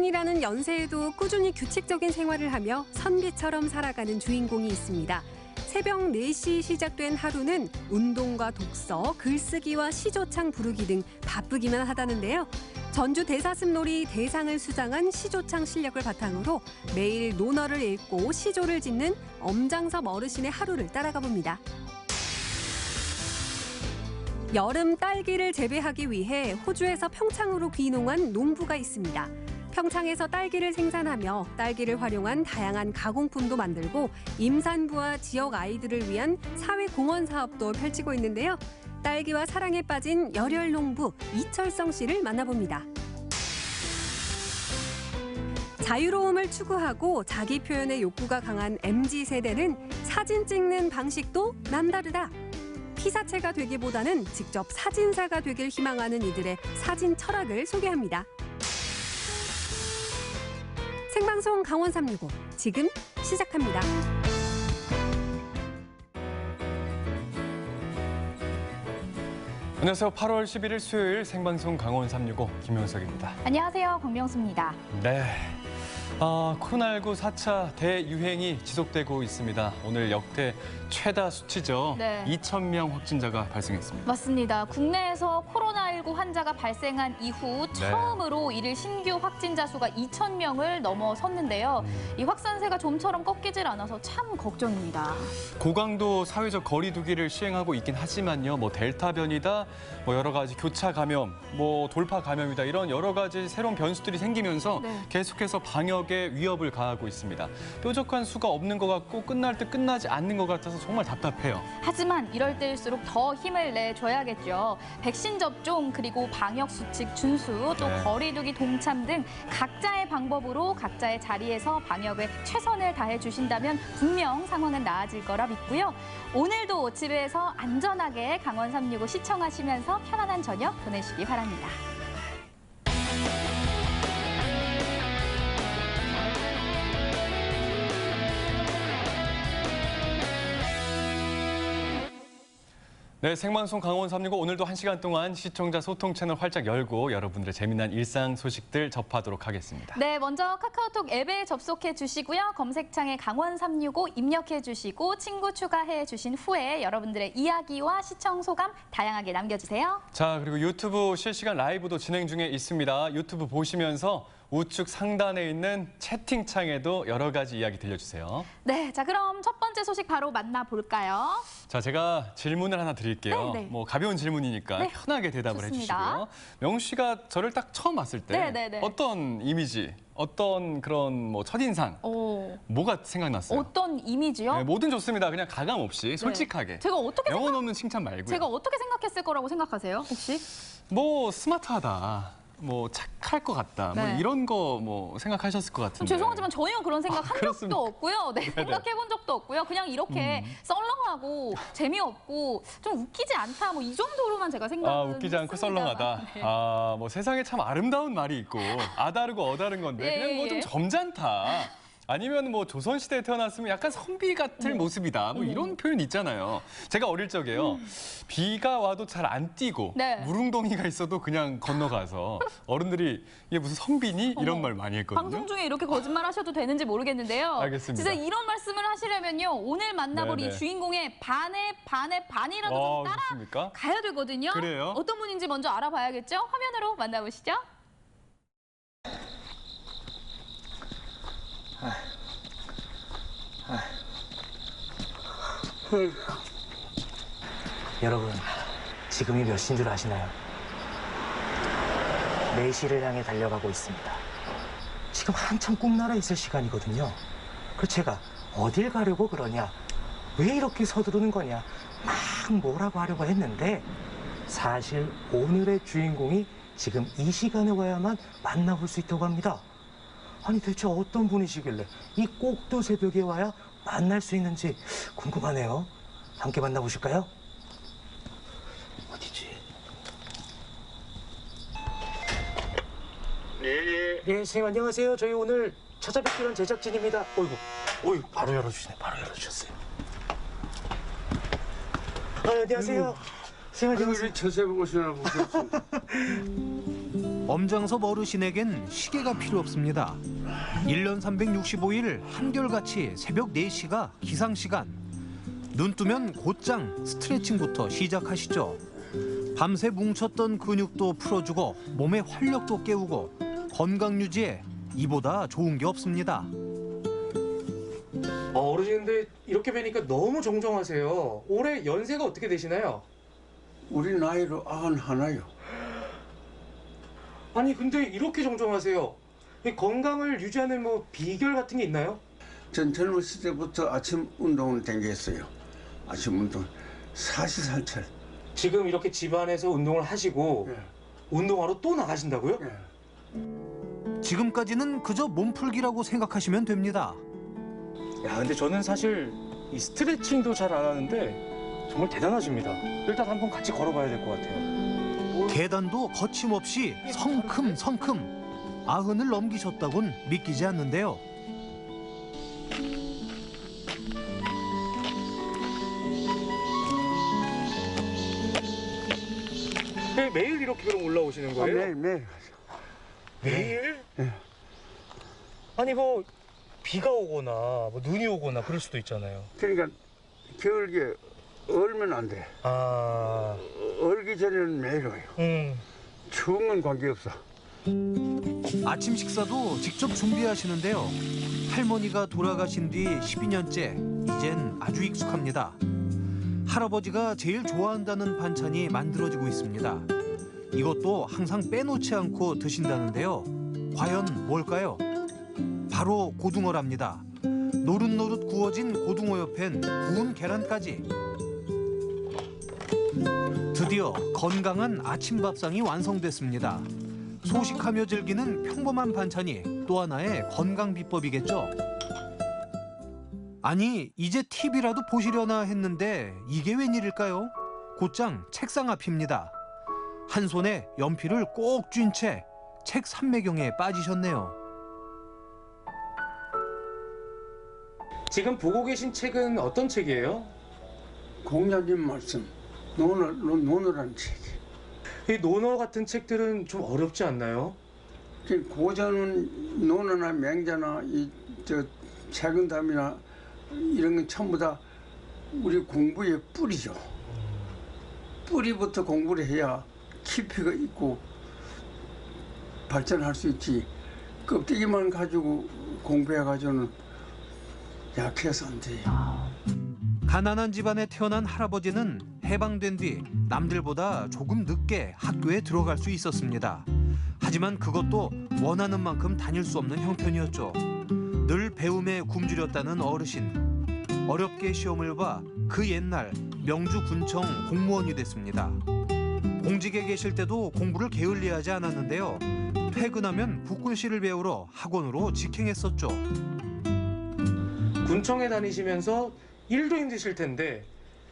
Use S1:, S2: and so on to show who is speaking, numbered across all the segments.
S1: 성인이라는 연세에도 꾸준히 규칙적인 생활을 하며 선비처럼 살아가는 주인공이 있습니다. 새벽 4시 시작된 하루는 운동과 독서, 글쓰기와 시조창 부르기 등 바쁘기만 하다는데요. 전주 대사슴놀이 대상을 수상한 시조창 실력을 바탕으로 매일 논어를 읽고 시조를 짓는 엄장섭 어르신의 하루를 따라가 봅니다. 여름 딸기를 재배하기 위해 호주에서 평창으로 귀농한 농부가 있습니다. 평창에서 딸기를 생산하며 딸기를 활용한 다양한 가공품도 만들고 임산부와 지역 아이들을 위한 사회공헌 사업도 펼치고 있는데요. 딸기와 사랑에 빠진 열혈 농부 이철성 씨를 만나봅니다. 자유로움을 추구하고 자기 표현의 욕구가 강한 MZ세대는 사진 찍는 방식도 남다르다. 피사체가 되기보다는 직접 사진사가 되길 희망하는 이들의 사진 철학을 소개합니다. 생방송 강원 365 지금 시작합니다.
S2: 안녕하세요. 8월 11일 수요일 생방송 강원 365 김용석입니다.
S3: 안녕하세요. 권명수입니다.
S2: 네. 코로나19 4차 대유행이 지속되고 있습니다. 오늘 역대 최다 수치죠.
S3: 네.
S2: 2,000명 확진자가 발생했습니다.
S3: 맞습니다. 국내에서 코로나19 환자가 발생한 이후 처음으로 일일 신규 확진자 수가 2,000명을 넘어섰는데요. 이 확산세가 좀처럼 꺾이질 않아서 참 걱정입니다.
S2: 고강도 사회적 거리 두기를 시행하고 있긴 하지만요. 델타 변이다, 여러 가지 교차 감염, 돌파 감염이다 이런 여러 가지 새로운 변수들이 생기면서 계속해서 방역에 위협을 가하고 있습니다. 뾰족한 수가 없는 것 같고 끝날 때 끝나지 않는 것 같아서 정말 답답해요.
S3: 하지만 이럴 때일수록 더 힘을 내줘야겠죠. 백신 접종 그리고 방역 수칙 준수 또 거리 두기 동참 등 각자의 방법으로 각자의 자리에서 방역에 최선을 다해 주신다면 분명 상황은 나아질 거라 믿고요. 오늘도 집에서 안전하게 강원 365 시청하시면서 편안한 저녁 보내시기 바랍니다.
S2: 네, 생방송 강원 365 오늘도 1시간 동안 시청자 소통 채널 활짝 열고 여러분들의 재미난 일상 소식들 접하도록 하겠습니다.
S3: 네, 먼저 카카오톡 앱에 접속해 주시고요. 검색창에 강원 365 입력해 주시고 친구 추가해 주신 후에 여러분들의 이야기와 시청 소감 다양하게 남겨주세요.
S2: 자, 그리고 유튜브 실시간 라이브도 진행 중에 있습니다. 유튜브 보시면서 우측 상단에 있는 채팅창에도 여러 가지 이야기 들려주세요.
S3: 네, 자 그럼 첫 번째 소식 바로 만나볼까요?
S2: 자, 제가 질문을 하나 드릴게요. 가벼운 질문이니까 편하게 대답을
S3: 좋습니다.
S2: 해주시고요. 명수 씨가 저를 딱 처음 봤을 때 어떤 이미지, 어떤 그런 첫인상, 뭐가 생각났어요?
S3: 어떤 이미지요?
S2: 네, 뭐든 좋습니다. 그냥 가감 없이 솔직하게.
S3: 제가 어떻게
S2: 영혼 없는 칭찬 말고요.
S3: 제가 어떻게 생각했을 거라고 생각하세요, 혹시?
S2: 스마트하다. 착할 것 같다. 이런 거 생각하셨을 것 같은데.
S3: 죄송하지만 전혀 그런 생각 한 적도 없고요. 생각해본 적도 없고요. 그냥 이렇게 썰렁하고 재미없고 좀 웃기지 않다. 이 정도로만 제가 생각을
S2: 웃기지 않고
S3: 했습니다.
S2: 썰렁하다. 세상에 참 아름다운 말이 있고 아다르고 어다른 건데 그냥 좀 점잖다. 아니면 조선시대에 태어났으면 약간 선비 같은 모습이다. 이런 표현 있잖아요. 제가 어릴 적에요. 비가 와도 잘 안 뛰고 무릉덩이가 있어도 그냥 건너가서 어른들이 이게 무슨 선비니? 이런 말 많이 했거든요.
S3: 방송 중에 이렇게 거짓말 하셔도 되는지 모르겠는데요.
S2: 알겠습니다.
S3: 진짜 이런 말씀을 하시려면요. 오늘 만나볼 이 주인공의 반이라도 좀 따라가야 되거든요.
S2: 그래요?
S3: 어떤 분인지 먼저 알아봐야겠죠? 화면으로 만나보시죠.
S4: 여러분, 지금이 몇 시인 줄 아시나요? 4시를 향해 달려가고 있습니다. 지금 한참 꿈나라에 있을 시간이거든요. 그래서 제가 어딜 가려고 그러냐, 왜 이렇게 서두르는 거냐, 막 뭐라고 하려고 했는데 사실 오늘의 주인공이 지금 이 시간에 와야만 만나볼 수 있다고 합니다. 아니 대체 어떤 분이시길래 이 꼭두 새벽에 와야 만날 수 있는지 궁금하네요. 함께 만나보실까요? 어디지? 네, 선생님 안녕하세요. 저희 오늘 찾아뵙기로 한 제작진입니다. 어이구, 바로 열어주시네. 바로 열어주셨어요. 안녕하세요. 선생님 안녕하세요.
S5: 찾아보고 오시라고 그랬습니다. 엄장섭 어르신에겐 시계가 필요 없습니다. 1년 365일 한결같이 새벽 4시가 기상시간. 눈 뜨면 곧장 스트레칭부터 시작하시죠. 밤새 뭉쳤던 근육도 풀어주고 몸의 활력도 깨우고 건강 유지에 이보다 좋은 게 없습니다.
S4: 어르신 근데 이렇게 뵈니까 너무 정정하세요. 올해 연세가 어떻게 되시나요?
S6: 우리 나이로 91요.
S4: 아니 근데 이렇게 정정하세요. 이 건강을 유지하는 뭐 비결 같은 게 있나요?
S6: 전 젊었을 때부터 아침 운동을 댕겼어요. 아침 운동. 사시사철.
S4: 지금 이렇게 집안에서 운동을 하시고
S6: 예.
S4: 운동하러 또 나가신다고요?
S6: 예.
S5: 지금까지는 그저 몸풀기라고 생각하시면 됩니다.
S4: 야 근데 저는 사실 이 스트레칭도 잘 안 하는데 정말 대단하십니다. 일단 한번 같이 걸어봐야 될 것 같아요.
S5: 계단도 거침없이 성큼성큼 90을 넘기셨다곤 믿기지 않는데요.
S4: 매일 이렇게 그럼 올라오시는 거예요?
S6: 매일.
S4: 매일?
S6: 예.
S4: 아니 뭐 비가 오거나 뭐 눈이 오거나 그럴 수도 있잖아요.
S6: 그러니까 겨울에 얼면 안 돼.
S4: 아,
S6: 얼기 전에는 매일 와요. 추운 건 관계없어.
S5: 아침 식사도 직접 준비하시는데요. 할머니가 돌아가신 뒤 12년째 이젠 아주 익숙합니다. 할아버지가 제일 좋아한다는 반찬이 만들어지고 있습니다. 이것도 항상 빼놓지 않고 드신다는데요. 과연 뭘까요? 바로 고등어랍니다. 노릇노릇 구워진 고등어 옆엔 구운 계란까지. 드디어 건강한 아침 밥상이 완성됐습니다. 소식하며 즐기는 평범한 반찬이 또 하나의 건강 비법이겠죠. 아니 이제 TV라도 보시려나 했는데 이게 웬일일까요? 곧장 책상 앞입니다. 한 손에 연필을 꼭 쥔 채 책 삼매경에 빠지셨네요.
S4: 지금 보고 계신 책은 어떤 책이에요?
S6: 공자님 말씀. 논어라는 책이.
S4: 이 논어 같은 책들은 좀 어렵지 않나요?
S6: 고전은 논어나 맹자나 책은담이나 이런 건 전부 다 우리 공부의 뿌리죠. 뿌리부터 공부를 해야 깊이가 있고 발전할 수 있지. 껍데기만 가지고 공부해가지고는 약해서 안 돼요.
S5: 가난한 집안에 태어난 할아버지는 해방된 뒤 남들보다 조금 늦게 학교에 들어갈 수 있었습니다. 하지만 그것도 원하는 만큼 다닐 수 없는 형편이었죠. 늘 배움에 굶주렸다는 어르신. 어렵게 시험을 봐 그 옛날 명주군청 공무원이 됐습니다. 공직에 계실 때도 공부를 게을리하지 않았는데요. 퇴근하면 붓글씨를 배우러 학원으로 직행했었죠.
S4: 군청에 다니시면서 일도 힘드실 텐데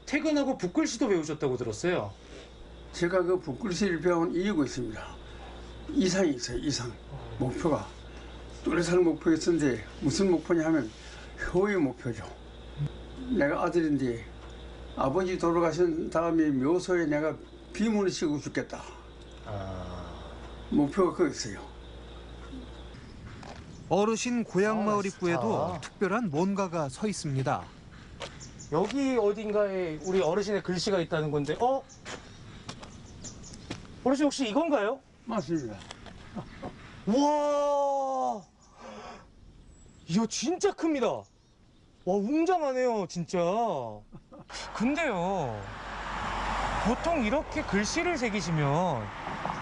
S4: 퇴근하고 붓글씨도 배우셨다고 들었어요.
S6: 제가 그 붓글씨를 배운 이유가 있습니다. 이상이 있어요. 이상. 목표가. 뚜렷한 목표가 있었는데 무슨 목표냐 하면 효의 목표죠. 내가 아들인데 아버지 돌아가신 다음에 묘소에 내가 비문을 씌우고 죽겠다. 목표가 그거였어요.
S5: 어르신 고향 마을
S4: 진짜.
S5: 입구에도 특별한 뭔가가 서 있습니다.
S4: 여기 어딘가에 우리 어르신의 글씨가 있다는 건데 어르신 혹시 이건가요?
S6: 맞습니다.
S4: 와, 이거 진짜 큽니다. 와, 웅장하네요, 진짜. 근데요, 보통 이렇게 글씨를 새기시면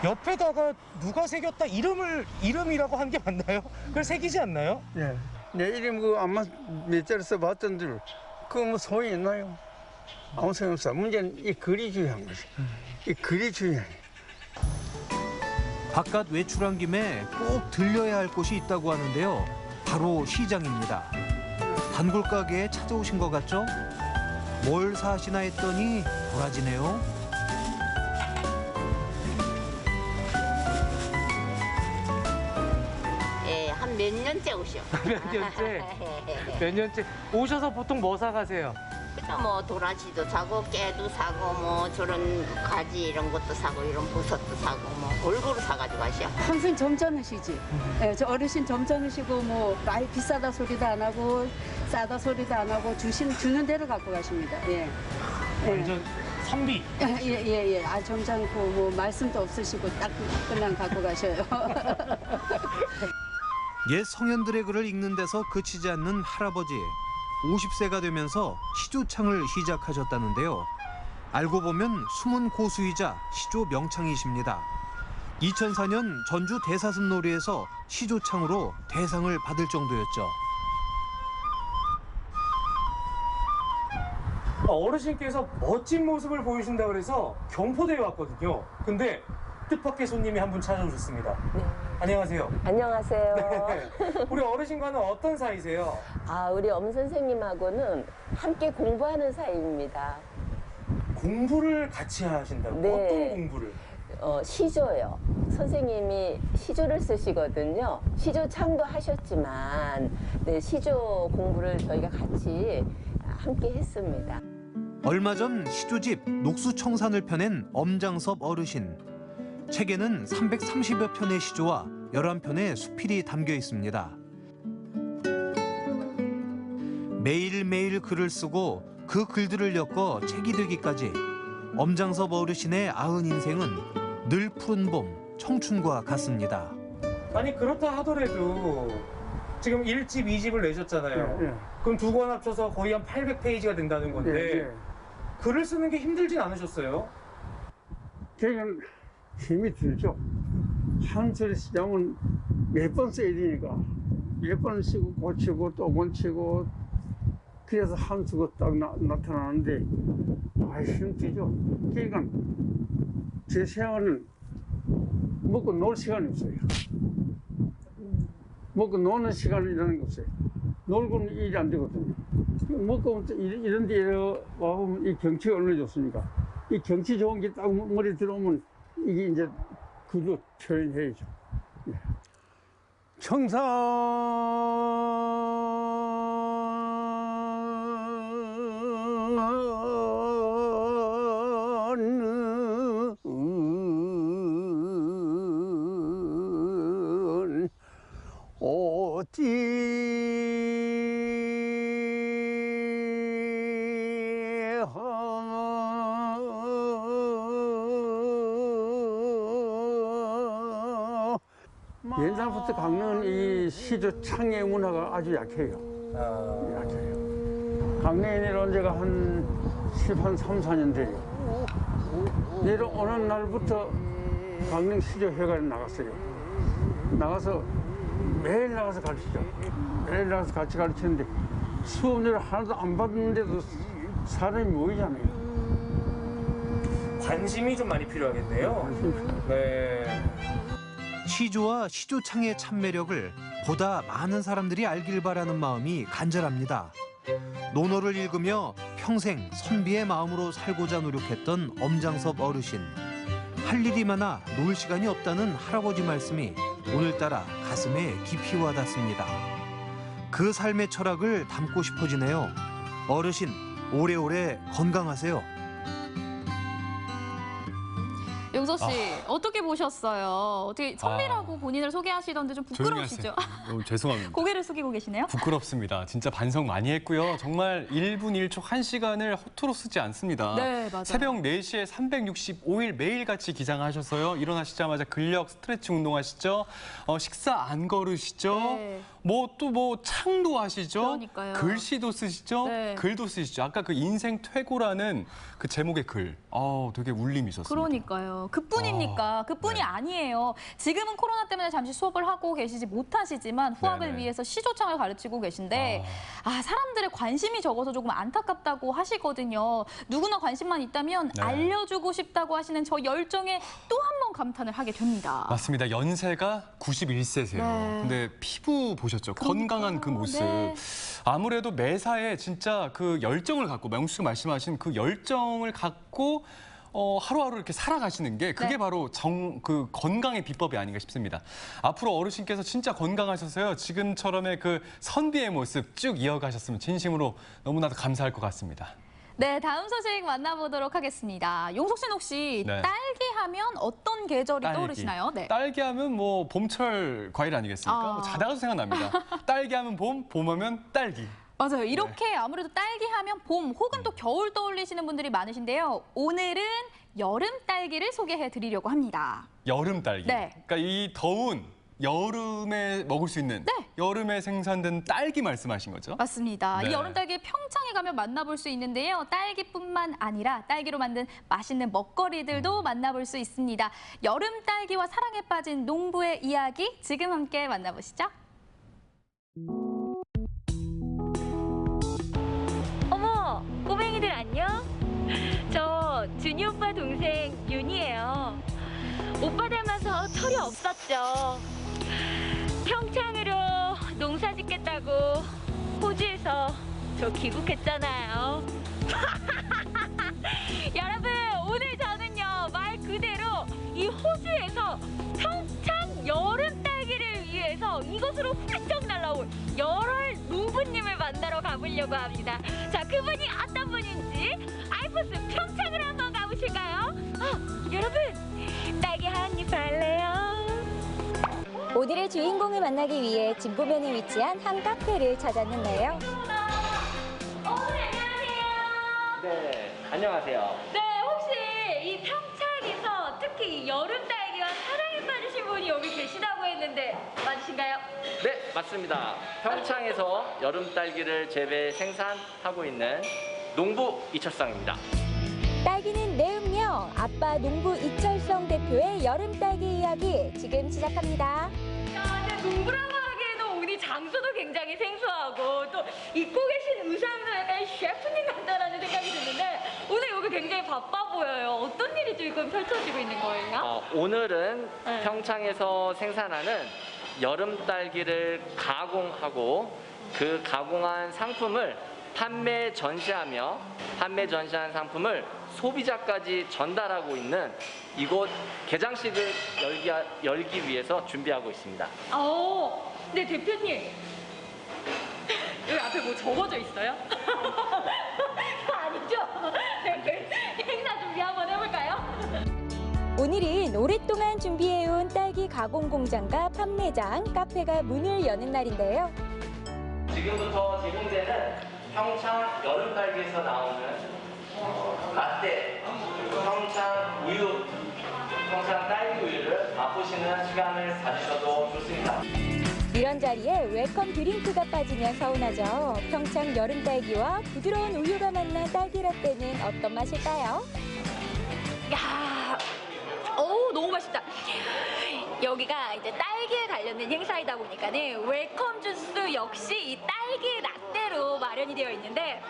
S4: 옆에다가 누가 새겼다 이름이라고 한 게 맞나요? 그걸 새기지 않나요?
S6: 예. 내 이름 그 아마 몇 자리 써봤던들 그거 뭐 소용이 있나요? 아무 소용 없어. 문제는 이 글이 중요한 거지. 이 글이 중요해.
S5: 바깥 외출한 김에 꼭 들려야 할 곳이 있다고 하는데요. 바로 시장입니다. 단골 가게에 찾아오신 것 같죠? 뭘 사시나 했더니 도라지네요.
S7: 예, 한 몇 년째 오셔.
S4: 몇 년째 오셔서 보통 뭐 사가세요?
S7: 그죠? 뭐 도라지도 사고 깨도 사고 뭐 저런 가지 이런 것도 사고 이런 버섯도 사고 뭐 골고루 사가지고 가시오.
S8: 평생 점잖으시지. 예, 저 어르신 점잖으시고 뭐 많이 비싸다 소리도 안 하고 싸다 소리도 안 하고 주는 대로 갖고 가십니다. 예.
S9: 완전 선비.
S8: 예. 아 점잖고 뭐 말씀도 없으시고 딱 그냥 갖고 가셔요.
S5: 옛 성현들의 글을 읽는 데서 그치지 않는 할아버지. 50세가 되면서 시조창을 시작하셨다는데요. 알고 보면 숨은 고수이자 시조 명창이십니다. 2004년 전주 대사슴놀이에서 시조창으로 대상을 받을 정도였죠.
S9: 어르신께서 멋진 모습을 보이신다 그래서 경포대에 왔거든요. 근데 뜻밖의 손님이 한 분 찾아오셨습니다.
S10: 네.
S9: 안녕하세요.
S10: 안녕하세요.
S9: 네. 우리 어르신과는 어떤 사이세요?
S10: 아, 우리 엄 선생님하고는 함께 공부하는 사이입니다.
S9: 공부를 같이 하신다고?
S10: 네.
S9: 어떤 공부를?
S10: 시조요. 선생님이 시조를 쓰시거든요. 시조창도 하셨지만 네, 시조 공부를 저희가 같이 함께 했습니다.
S5: 얼마 전 시조집 녹수청산을 펴낸 엄장섭 어르신. 책에는 330여 편의 시조와 11편의 수필이 담겨 있습니다. 매일매일 글을 쓰고 그 글들을 엮어 책이 되기까지 엄장섭 어르신의 90 인생은 늘 푸른 봄, 청춘과 같습니다.
S9: 아니 그렇다 하더라도 지금 1집, 2집을 내셨잖아요.
S6: 예.
S9: 그럼 두 권 합쳐서 거의 한 800페이지가 된다는 건데
S6: 예.
S9: 글을 쓰는 게 힘들진 않으셨어요?
S6: 그러니까 힘이 들죠. 한 소리 쓰자면 몇 번 써야 되니까 몇 번 쓰고 고치고 또 고치고 그래서 한 수가 딱 나타나는데 힘들죠. 그러니까 제 생활은 먹고 놀 시간이 없어요. 먹고 노는 시간이라는 게 없어요. 놀고는 일이 안 되거든요. 먹고 이런 데 와보면 이 경치가 얼마나 좋습니까? 이 경치 좋은 게 딱 머리에 들어오면 이게 이제 글로 표현해야죠. 예. 청산은 어디 옛날부터 강릉은 이 시조 창의 문화가 아주 약해요. 약해요. 강릉에 내려온 지가 한 3, 4년 돼요. 내려오는 날부터 강릉 시조회관에 나갔어요. 나가서 매일 나가서 가르치죠. 매일 나가서 같이 가르치는데 수업료를 하나도 안 받는데도 사람이 모이잖아요.
S9: 관심이 좀 많이 필요하겠네요. 네.
S5: 시조와 시조창의 참매력을 보다 많은 사람들이 알길 바라는 마음이 간절합니다. 논어를 읽으며 평생 선비의 마음으로 살고자 노력했던 엄장섭 어르신. 할 일이 많아 놀 시간이 없다는 할아버지 말씀이 오늘따라 가슴에 깊이 와닿습니다. 그 삶의 철학을 담고 싶어지네요. 어르신, 오래오래 건강하세요.
S3: 용서 씨 어떻게 보셨어요? 어떻게 선비라고 본인을 소개하시던데 좀 부끄러우시죠?
S2: 죄송합니다.
S3: 고개를 숙이고 계시네요.
S2: 부끄럽습니다. 진짜 반성 많이 했고요. 정말 1분 1초 1시간을 허투루 쓰지 않습니다.
S3: 네, 맞아요.
S2: 새벽 4시에 365일 매일같이 기상하셔서요. 일어나시자마자 근력 스트레칭 운동하시죠. 식사 안 거르시죠.
S3: 네.
S2: 뭐 창도 하시죠.
S3: 그러니까요.
S2: 글씨도 쓰시죠.
S3: 네.
S2: 글도 쓰시죠. 아까 그 인생 퇴고라는 그 제목의 글. 되게 울림이 있었습니다.
S3: 그러니까요. 그뿐입니까? 그뿐이
S2: 네.
S3: 아니에요. 지금은 코로나 때문에 잠시 수업을 하고 계시지 못하시지만 후학을
S2: 네네.
S3: 위해서 시조창을 가르치고 계신데 사람들의 관심이 적어서 조금 안타깝다고 하시거든요. 누구나 관심만 있다면
S2: 네.
S3: 알려주고 싶다고 하시는 저 열정에 또 한 번 감탄을 하게 됩니다.
S2: 맞습니다. 연세가 91세세요.
S3: 네.
S2: 근데 피부 보셨죠? 건강한 그 모습.
S3: 네.
S2: 아무래도 매사에 진짜 그 열정을 갖고 명수 씨가 말씀하신 그 열정을 갖고 하루하루 이렇게 살아가시는 게 그게
S3: 네.
S2: 바로 그 건강의 비법이 아닌가 싶습니다. 앞으로 어르신께서 진짜 건강하셔서요. 지금처럼의 그 선비의 모습 쭉 이어가셨으면 진심으로 너무나도 감사할 것 같습니다.
S3: 네, 다음 소식 만나보도록 하겠습니다. 용석 씨는 혹시
S2: 네.
S3: 딸기 하면 어떤 계절이
S2: 딸기.
S3: 떠오르시나요? 네.
S2: 딸기 하면 뭐 봄철 과일 아니겠습니까? 뭐 자다가도 생각납니다. 딸기 하면 봄, 봄 하면 딸기.
S3: 맞아요. 이렇게 아무래도 딸기 하면 봄 혹은 또 겨울 떠올리시는 분들이 많으신데요. 오늘은 여름 딸기를 소개해 드리려고 합니다.
S2: 여름 딸기.
S3: 네.
S2: 그러니까 이 더운 여름에 먹을 수 있는
S3: 네.
S2: 여름에 생산된 딸기 말씀하신 거죠?
S3: 맞습니다.
S2: 네.
S3: 이 여름 딸기 평창에 가면 만나볼 수 있는데요. 딸기뿐만 아니라 딸기로 만든 맛있는 먹거리들도 만나볼 수 있습니다. 여름 딸기와 사랑에 빠진 농부의 이야기 지금 함께 만나보시죠.
S11: 어머, 꼬맹이들 안녕? 저 준이 오빠 동생 윤이에요. 오빠 닮아서 철이 없었죠. 평창으로 농사 짓겠다고 호주에서 저 귀국했잖아요. 여러분, 오늘 저는요, 말 그대로 이 호주에서 평창 여름 딸기를 위해서 이곳으로 훌쩍 날아온 열혈 농부님을 만나러 가보려고 합니다. 자, 그분이 어떤 분인지 아이포스 평창으로 한번 가보실까요? 여러분, 딸기 한 입 할래요?
S12: 오늘의 주인공을 만나기 위해 진보면에 위치한 한 카페를 찾았는데요.
S11: 안녕하세요.
S13: 네, 안녕하세요.
S11: 네, 혹시 이 평창에서 특히 이 여름 딸기와 사랑에 빠지신 분이 여기 계시다고 했는데 맞으신가요?
S13: 네, 맞습니다. 평창에서 여름 딸기를 재배 생산하고 있는 농부 이철성입니다.
S12: 딸기는 내 운명, 아빠 농부 이철성 대표의 여름 딸기 이야기 지금 시작합니다.
S11: 야, 근데 농부라고 하기에는 오늘 장소도 굉장히 생소하고 또 입고 계신 의상도 약간 셰프님 같다라는 생각이 드는데 오늘 여기 굉장히 바빠 보여요. 어떤 일이 지금 펼쳐지고 있는 거예요?
S13: 오늘은 평창에서 생산하는 여름 딸기를 가공하고 그 가공한 상품을 판매 전시한 상품을 소비자까지 전달하고 있는 이곳 개장식을 열기 위해서 준비하고 있습니다.
S11: 네, 대표님. 여기 앞에 뭐 적어져 있어요? 아니죠? 행사 준비 한번 해볼까요?
S12: 오늘은 오랫동안 준비해온 딸기 가공 공장과 판매장, 카페가 문을 여는 날인데요.
S13: 지금부터 제공되는 평창 여름 딸기에서 나오는 라떼, 평창 우유, 평창 딸기 우유를 맛보시는 시간을 가지셔도 좋습니다.
S12: 이런 자리에 웰컴 드링크가 빠지면 서운하죠. 평창 여름 딸기와 부드러운 우유가 만난 딸기 라떼는 어떤 맛일까요?
S11: 야, 너무 맛있다. 여기가 이제 딸기에 관련된 행사이다 보니까는 웰컴 주스 역시 이 딸기 라떼로 마련이 되어 있는데,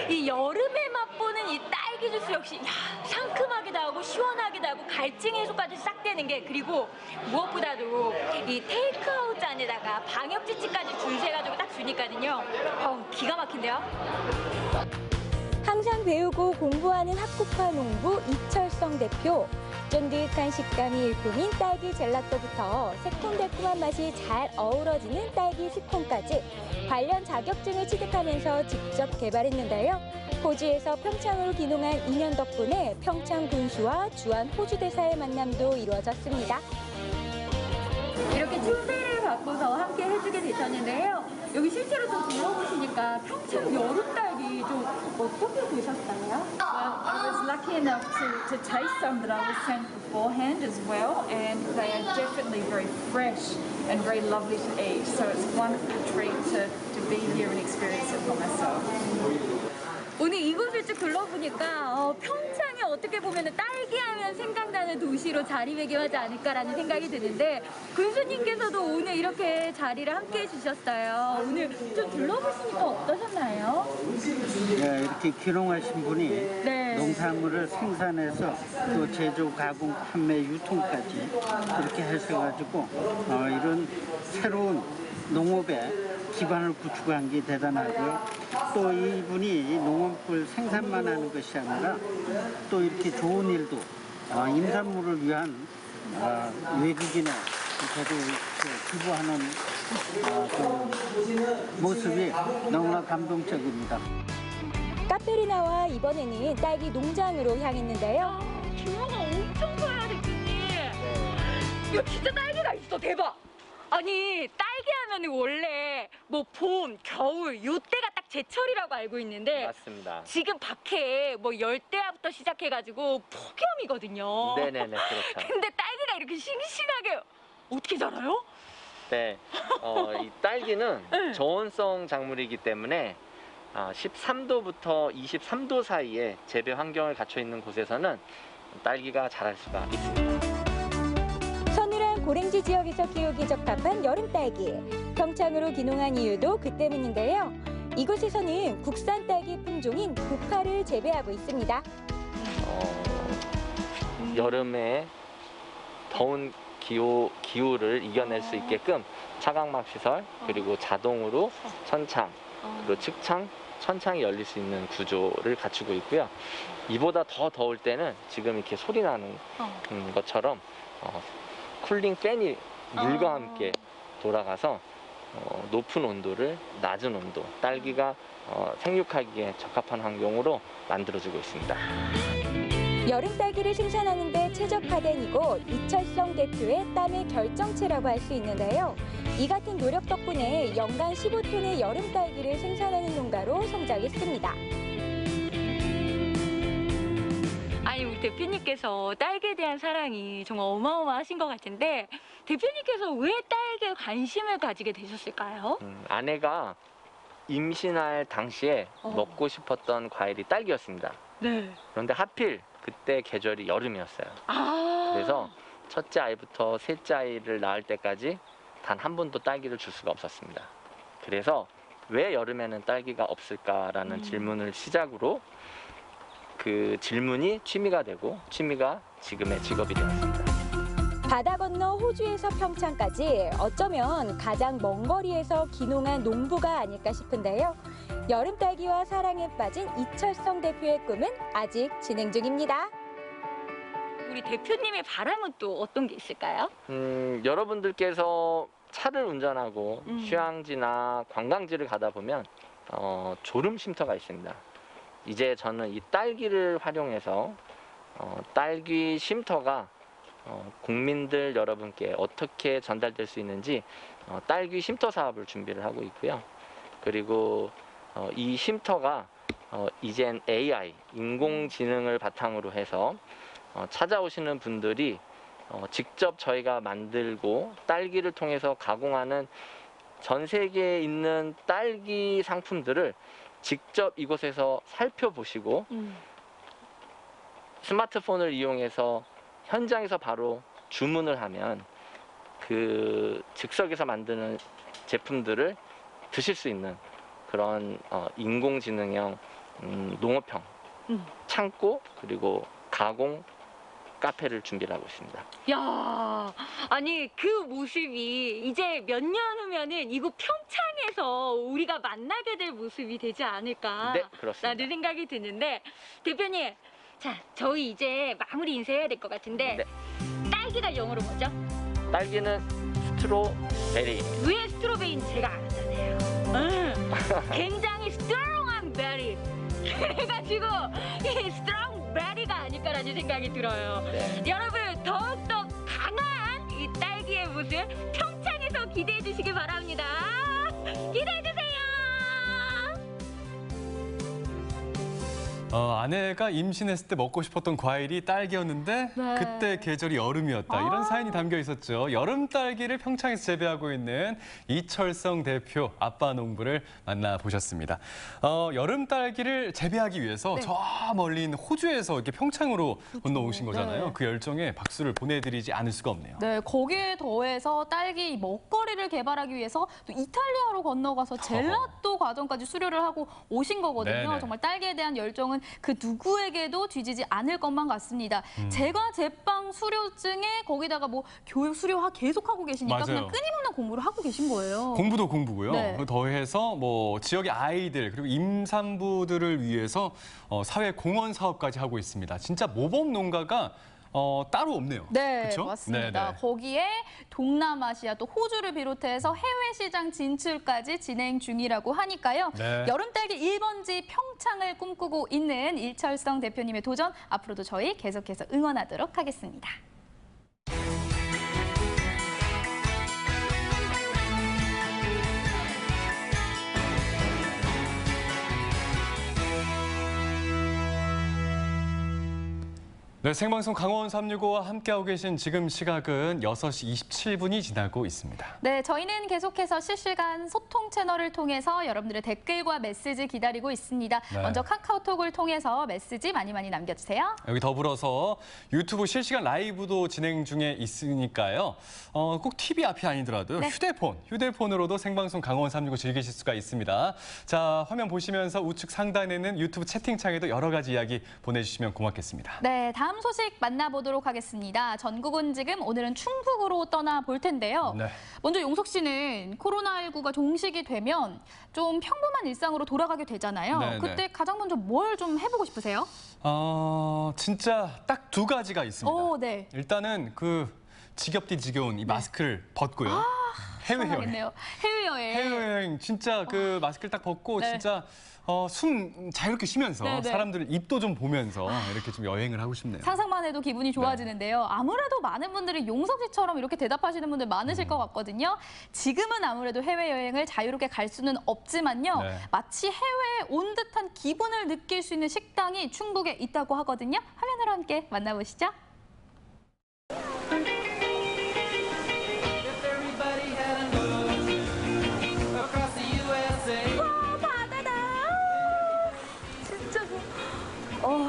S11: 이 여름에 맛보는 이 딸기 주스 역시 상큼하기도 하고 시원하기도 하고 갈증 해소까지 싹 되는 게, 그리고 무엇보다도 이 테이크아웃 잔에다가 방역지치까지 준세가지고 딱 주니까는요, 기가 막힌데요.
S12: 항상 배우고 공부하는 학구파 농부 이철성 대표. 쫀득한 식감이 일품인 딸기 젤라또부터 새콤달콤한 맛이 잘 어우러지는 딸기 스콘까지 관련 자격증을 취득하면서 직접 개발했는데요. 호주에서 평창으로 귀농한 인연 덕분에 평창 군수와 주한 호주 대사의 만남도 이루어졌습니다.
S11: 이렇게 초대를 받고서 함께 해주게 되셨는데요. 여기 실제로 좀 둘러보시니까 평창 여름 딸기 좀 어떻게 보셨어요?
S14: I was lucky enough to taste some that I was sent beforehand as well, and they are definitely very fresh and very lovely to eat. So it's a wonderful treat to be here and experience it for myself.
S11: 오늘 이곳을 쭉 둘러보니까 평창에 어떻게 보면 딸기하면 생각나는 도시로 자리매김하지 않을까라는 생각이 드는데, 군수님께서도 오늘 이렇게 자리를 함께 해주셨어요. 오늘 좀 둘러보시니까 어떠셨나요?
S15: 네, 이렇게 귀농하신 분이 농산물을 생산해서 또 제조, 가공, 판매, 유통까지 이렇게 하셔가지고 이런 새로운 농업에 기반을 구축한 게 대단하고요. 또 이분이 농업을 생산만 하는 것이 아니라 또 이렇게 좋은 일도 임산물을 위한 외국인에 기부하는 그 모습이 너무나 감동적입니다.
S12: 카페를 나와 이번에는 딸기 농장으로 향했는데요.
S11: 규모가 엄청 커요, 대표님. 이거 진짜 딸기가 있어, 대박. 아니, 딸기 하면 원래 뭐 봄, 겨울 요때가 딱 제철이라고 알고 있는데
S13: 맞습니다.
S11: 지금 밖에 뭐 열대야부터 시작해가지고 폭염이거든요.
S13: 네네네, 그렇죠.
S11: 근데 딸기가 이렇게 싱싱하게 어떻게 자라요?
S13: 네, 이 딸기는
S11: 네.
S13: 저온성 작물이기 때문에 13도부터 23도 사이에 재배 환경을 갖춰 있는 곳에서는 딸기가 자랄 수가 있습니다.
S12: 서늘한 고랭지 지역에서 키우기 적합한 여름 딸기. 평창으로 기농한 이유도 그 때문인데요. 이곳에서는 국산 딸기 품종인 국화를 재배하고 있습니다.
S13: 여름에 더운 기후를 이겨낼 수 있게끔 차광막 시설, 그리고 자동으로 천창, 그리고 측창, 천창이 열릴 수 있는 구조를 갖추고 있고요. 이보다 더 더울 때는 지금 이렇게 소리 나는 것처럼 쿨링 팬이 물과 함께 돌아가서 높은 온도를 낮은 온도, 딸기가 생육하기에 적합한 환경으로 만들어주고 있습니다.
S12: 여름 딸기를 생산하는 데 최적화된 이곳 이철성 대표의 땀의 결정체라고 할 수 있는데요. 이 같은 노력 덕분에 연간 15톤의 여름 딸기를 생산하는 농가로 성장했습니다.
S11: 아니, 우리 대표님께서 딸기에 대한 사랑이 정말 어마어마하신 것 같은데 대표님께서 왜 딸기에 관심을 가지게 되셨을까요?
S13: 아내가 임신할 당시에 먹고 싶었던 과일이 딸기였습니다.
S11: 네.
S13: 그런데 하필 그때 계절이 여름이었어요. 그래서 첫째 아이부터 셋째 아이를 낳을 때까지 단 한 번도 딸기를 줄 수가 없었습니다. 그래서 왜 여름에는 딸기가 없을까라는 질문을 시작으로 그 질문이 취미가 되고 취미가 지금의 직업이 되었습니다.
S12: 바다 건너 호주에서 평창까지 어쩌면 가장 먼 거리에서 기농한 농부가 아닐까 싶은데요. 여름 딸기와 사랑에 빠진 이철성 대표의 꿈은 아직 진행 중입니다.
S11: 우리 대표님의 바람은 또 어떤 게 있을까요?
S13: 여러분들께서 차를 운전하고 휴양지나 관광지를 가다 보면 졸음 쉼터가 있습니다. 이제 저는 이 딸기를 활용해서 딸기 쉼터가 국민들 여러분께 어떻게 전달될 수 있는지 딸기 쉼터 사업을 준비를 하고 있고요. 그리고 이 쉼터가 이젠 AI, 인공지능을 바탕으로 해서 찾아오시는 분들이 직접 저희가 만들고 딸기를 통해서 가공하는 전 세계에 있는 딸기 상품들을 직접 이곳에서 살펴보시고 스마트폰을 이용해서 현장에서 바로 주문을 하면 그 즉석에서 만드는 제품들을 드실 수 있는 그런 인공지능형 농업형 창고 그리고 가공 카페를 준비를 하고 있습니다.
S11: 야, 아니 그 모습이 이제 몇 년 후면은 이곳 평창에서 우리가 만나게 될 모습이 되지 않을까
S13: 네, 그렇습니다.
S11: 라는 생각이 드는데 대표님, 자 저희 이제 마무리 인사해야 될 것 같은데 딸기가 영어로 뭐죠?
S13: 딸기는 스트로베리.
S11: 왜 스트로베리인지 제가 알았잖아요. 굉장히 스트롱한 베리. 그래가지고 이 스트롱베리가 아닐까라는 생각이 들어요.
S13: 네.
S11: 여러분 더욱더 강한 이 딸기의 모습 평창에서 기대해 주시기 바랍니다. 기대해 주세요.
S2: 아내가 임신했을 때 먹고 싶었던 과일이 딸기였는데 그때 계절이 여름이었다. 이런 사연이 담겨 있었죠. 여름 딸기를 평창에서 재배하고 있는 이철성 대표 아빠 농부를 만나보셨습니다. 여름 딸기를 재배하기 위해서 저 멀리 있는 호주에서 이렇게 평창으로 건너오신 거잖아요. 그 열정에 박수를 보내드리지 않을 수가 없네요.
S3: 네, 거기에 더해서 딸기 먹거리를 개발하기 위해서 또 이탈리아로 건너가서 젤라또 과정까지 수료를 하고 오신 거거든요.
S2: 네네.
S3: 정말 딸기에 대한 열정은 그 누구에게도 뒤지지 않을 것만 같습니다. 제과 제빵 수료증에 거기다가 뭐 교육 수료 계속하고 계시니까
S2: 맞아요.
S3: 그냥 끊임없는 공부를 하고 계신 거예요.
S2: 공부도 공부고요.
S3: 네.
S2: 더해서 뭐 지역의 아이들 그리고 임산부들을 위해서 사회 공헌 사업까지 하고 있습니다. 진짜 모범 농가가 따로 없네요.
S3: 네,
S2: 그쵸?
S3: 맞습니다.
S2: 네네.
S3: 거기에 동남아시아 또 호주를 비롯해서 해외 시장 진출까지 진행 중이라고 하니까요.
S2: 네.
S3: 여름 딸기 1번지 평창을 꿈꾸고 있는 일철성 대표님의 도전 앞으로도 저희 계속해서 응원하도록 하겠습니다.
S2: 네, 생방송 강원 365와 함께하고 계신 지금 시각은 6시 27분이 지나고 있습니다.
S3: 네, 저희는 계속해서 실시간 소통 채널을 통해서 여러분들의 댓글과 메시지 기다리고 있습니다.
S2: 네.
S3: 먼저 카카오톡을 통해서 메시지 많이 남겨주세요.
S2: 여기 더불어서 유튜브 실시간 라이브도 진행 중에 있으니까요. 꼭 TV 앞이 아니더라도요.
S3: 네.
S2: 휴대폰으로도 생방송 강원 365 즐기실 수가 있습니다. 자, 화면 보시면서 우측 상단에는 유튜브 채팅창에도 여러 가지 이야기 보내주시면 고맙겠습니다.
S3: 네, 다음 소식 만나보도록 하겠습니다. 전국은 지금 오늘은 충북으로 떠나볼 텐데요.
S2: 네.
S3: 먼저 용석 씨는 코로나19가 종식이 되면 좀 평범한 일상으로 돌아가게 되잖아요.
S2: 네,
S3: 그때
S2: 네.
S3: 가장 먼저 뭘 좀 해보고 싶으세요?
S2: 진짜 딱 두 가지가 있습니다.
S3: 오, 네.
S2: 일단은 그 지겹디 지겨운 이 마스크를 벗고요. 해외여행.
S3: 시원하겠네요. 해외여행.
S2: 해외여행 진짜 그 마스크를 딱 벗고
S3: 네.
S2: 진짜 숨 자유롭게 쉬면서
S3: 네, 네.
S2: 사람들 입도 좀 보면서 이렇게 좀 여행을 하고 싶네요.
S3: 상상만 해도 기분이 좋아지는데요. 아무래도 많은 분들이 용석 씨처럼 이렇게 대답하시는 분들 많으실 것 같거든요. 지금은 아무래도 해외여행을 자유롭게 갈 수는 없지만요.
S2: 네.
S3: 마치 해외에 온 듯한 기분을 느낄 수 있는 식당이 충북에 있다고 하거든요. 화면으로 함께 만나보시죠.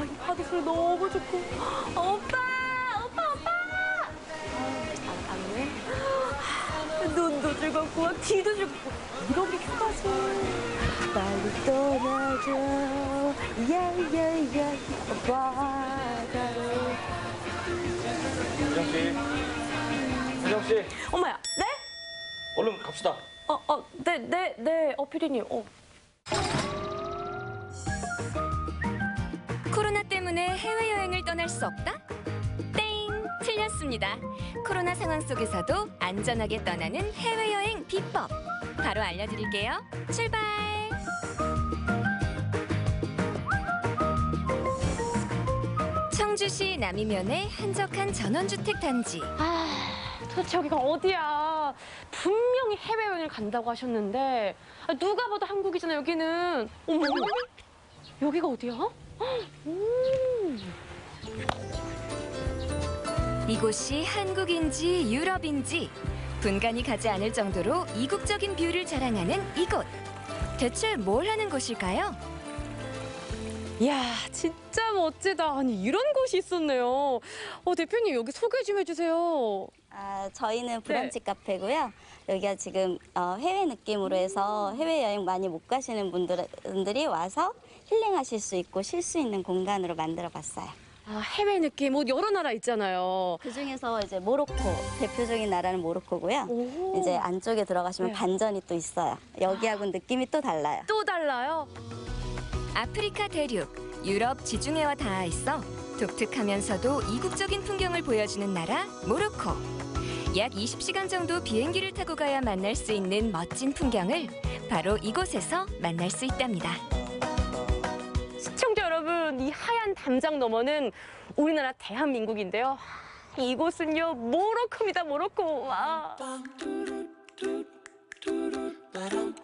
S3: 이 파도 소리 너무 좋고. 오빠! 눈도 즐겁고 막 귀도 즐겁고 이런 게 휴가지.
S12: 빨리 떠나줘 야야야 바다로.
S9: 수정 씨,
S16: 엄마야, 네?
S9: 얼른 갑시다.
S16: 네, 피디님.
S17: 코로나 때문에 해외여행을 떠날 수 없다? 땡! 틀렸습니다. 코로나 상황 속에서도 안전하게 떠나는 해외여행 비법. 바로 알려드릴게요. 출발! 청주시 남이면의 한적한 전원주택 단지.
S16: 도대체 여기가 어디야? 분명히 해외여행을 간다고 하셨는데 누가 봐도 한국이잖아, 여기는. 어머, 여기가 어디야?
S17: 이곳이 한국인지 유럽인지 분간이 가지 않을 정도로 이국적인 뷰를 자랑하는 이곳. 대체 뭘 하는 곳일까요?
S16: 이야, 진짜 멋지다. 아니, 이런 곳이 있었네요. 대표님, 여기 소개 좀 해주세요.
S18: 저희는 브런치 카페고요. 여기가 지금 해외 느낌으로 해서 해외여행 많이 못 가시는 분들이 와서 힐링하실 수 있고 쉴 수 있는 공간으로 만들어봤어요.
S16: 해외 느낌, 여러 나라 있잖아요.
S18: 그중에서 이제 모로코, 대표적인 나라는 모로코고요. 이제 안쪽에 들어가시면 반전이 또 있어요. 여기하고는 느낌이 또 달라요.
S16: 또 달라요?
S17: 아프리카 대륙, 유럽 지중해와 닿아 있어 독특하면서도 이국적인 풍경을 보여주는 나라 모로코. 약 20시간 정도 비행기를 타고 가야 만날 수 있는 멋진 풍경을 바로 이곳에서 만날 수 있답니다.
S16: 시청자 여러분, 이 하얀 담장 너머는 우리나라 대한민국인데요. 이곳은요, 모로코입니다, 모로코. 와.